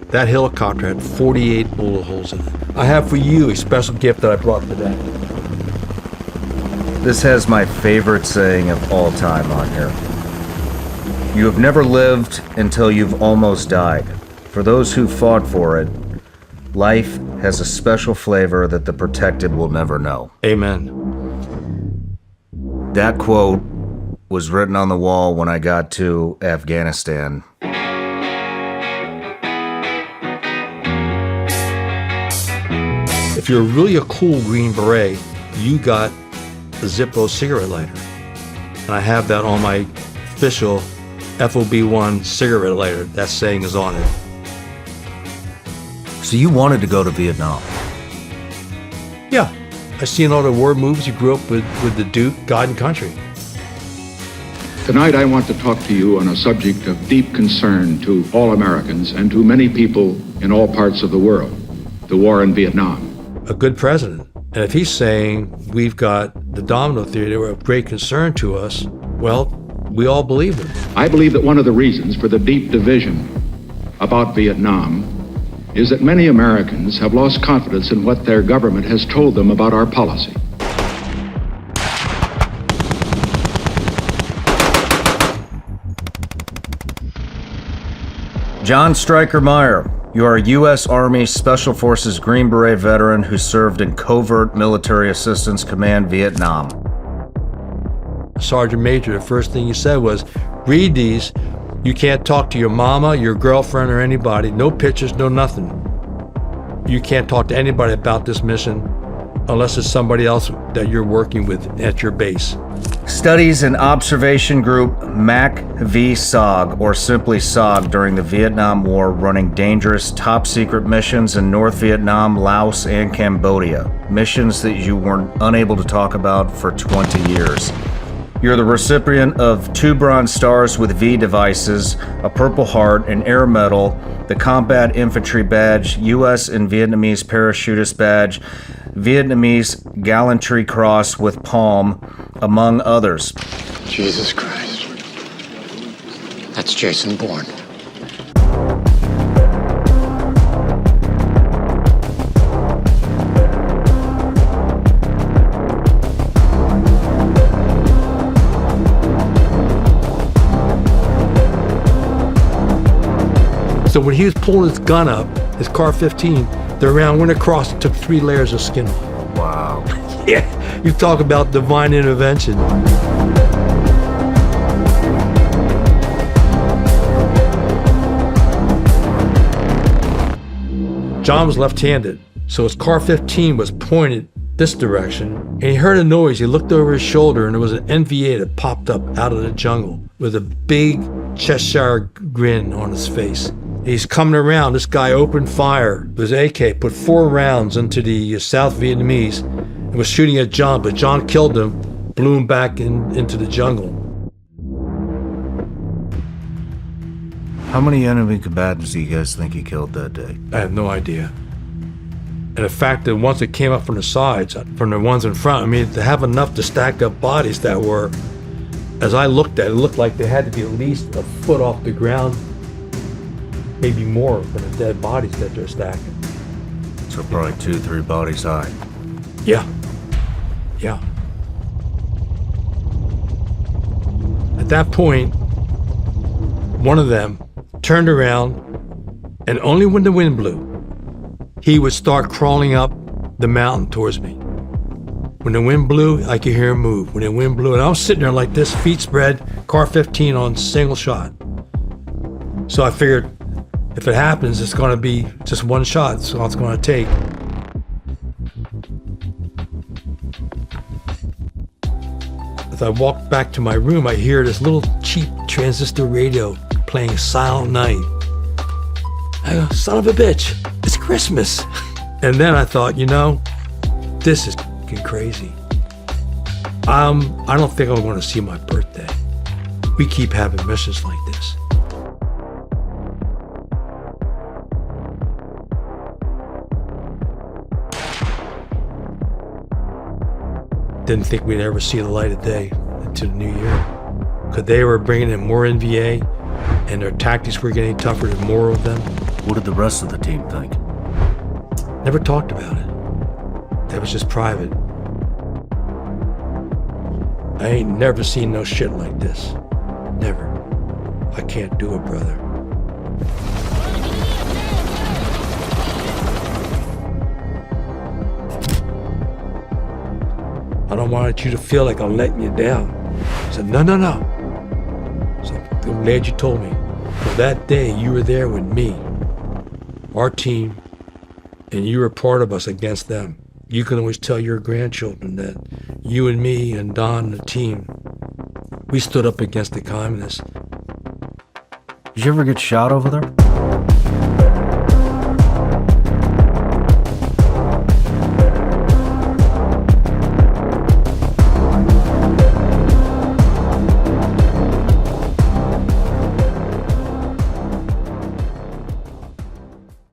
That helicopter had 48 bullet holes in it. I have for you a special gift that I brought today. This has my favorite saying of all time on here. You have never lived until you've almost died. For those who fought for it, life has a special flavor that the protected will never know. Amen. That quote was written on the wall when I got to Afghanistan. If you're really a cool Green Beret, you got a Zippo cigarette lighter. And I have that on my official FOB1 cigarette lighter. That saying is on it. So you wanted to go to Vietnam? Yeah. I've seen all the war movies. You grew up with the Duke, God and Country. Tonight I want to talk to you on a subject of deep concern to all Americans and to many people in all parts of the world, the war in Vietnam. A good president. And if he's saying we've got the domino theory that were of great concern to us, well, we all believe him. I believe that one of the reasons for the deep division about Vietnam is that many Americans have lost confidence in what their government has told them about our policy. John Stryker Meyer, you are a U.S. Army Special Forces Green Beret veteran who served in Covert Military Assistance Command, Vietnam. Sergeant Major, the first thing you said was, read these. You can't talk to your mama, your girlfriend, or anybody. No pictures, no nothing. You can't talk to anybody about this mission unless it's somebody else that you're working with at your base. Studies and Observation Group MACV SOG, or simply SOG, during the Vietnam War, running dangerous top-secret missions in North Vietnam, Laos, and Cambodia. Missions that you were unable to talk about for 20 years. You're the recipient of 2 Bronze Stars with V devices, a Purple Heart, an Air Medal, the Combat Infantry Badge, U.S. and Vietnamese Parachutist Badge, Vietnamese Gallantry Cross with Palm, among others. Jesus Christ. That's Jason Bourne. So when he was pulling his gun up, his car 15, the round went across and took 3 layers of skin off. Wow. Yeah, you talk about divine intervention. John was left-handed, so his car 15 was pointed this direction, and he heard a noise. He looked over his shoulder, and there was an NVA that popped up out of the jungle with a big Cheshire grin on his face. He's coming around. This guy opened fire with his AK, put 4 rounds into the South Vietnamese, and was shooting at John, but John killed him, blew him back into the jungle. How many enemy combatants do you guys think he killed that day? I have no idea. And the fact that once it came up from the sides, from the ones in front, I mean, to have enough to stack up bodies that were, as I looked at it, looked like they had to be at least a foot off the ground, maybe more than the dead bodies that they're stacking. So probably 2-3 bodies high. Yeah. Yeah. At that point, one of them turned around, and only when the wind blew, he would start crawling up the mountain towards me. When the wind blew, I could hear him move. When the wind blew, and I was sitting there like this, feet spread, car 15 on single shot. So I figured, if it happens, it's gonna be just one shot, so all it's gonna take. As I walked back to my room, I hear this little cheap transistor radio playing Silent Night. I go, son of a bitch, it's Christmas. And then I thought, you know, this is fucking crazy. I don't think I'm gonna see my birthday. We keep having missions like this. Didn't think we'd ever see the light of day until the new year. Because they were bringing in more NVA, and their tactics were getting tougher the more of them. What did the rest of the team think? Never talked about it. That was just private. I ain't never seen no shit like this. Never. I can't do it, brother. I don't want you to feel like I'm letting you down. I said, no. So I'm glad you told me. Well, that day you were there with me, our team, and you were part of us against them. You can always tell your grandchildren that you and me and Don and the team, we stood up against the communists. Did you ever get shot over there?